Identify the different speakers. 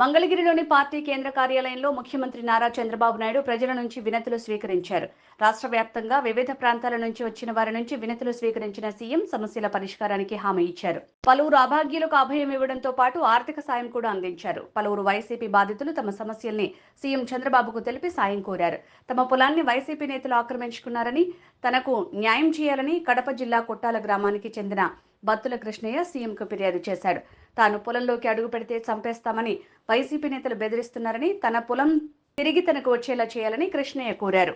Speaker 1: మంగళగిరిలోని పార్టీ కేంద్ర కార్యాలయంలో ముఖ్యమంత్రి నారా చంద్రబాబు నాయుడు ప్రజల నుంచి వినతులు స్వీకరించారు. రాష్ట్ర వ్యాప్తంగా వివిధ ప్రాంతాల నుంచి వచ్చిన వారి నుంచి వినతులు స్వీకరించిన సీఎం సమస్యల పరిష్కారానికి హామీ ఇచ్చారు. పలువురు అభాగ్యులకు అభయం ఇవ్వడంతో పాటు ఆర్థిక సాయం కూడా అందించారు. పలువురు వైసీపీ బాధితులు తమ సమస్యల్ని సీఎం చంద్రబాబుకు తెలిపి సాయం కోరారు. తమ పొలాన్ని వైసీపీ నేతలు ఆక్రమించుకున్నారని, తనకు న్యాయం చేయాలని కడప జిల్లా కొట్టాల గ్రామానికి చెందిన బత్తుల కృష్ణయ్య సీఎంకు ఫిర్యాదు చేశాడు. తాను పొలంలోకి అడుగు పెడితే చంపేస్తామని వైసీపీ నేతలు బెదిరిస్తున్నారని, తన పొలం తిరిగి తనకు వచ్చేలా చేయాలని కృష్ణయ్య కోరారు.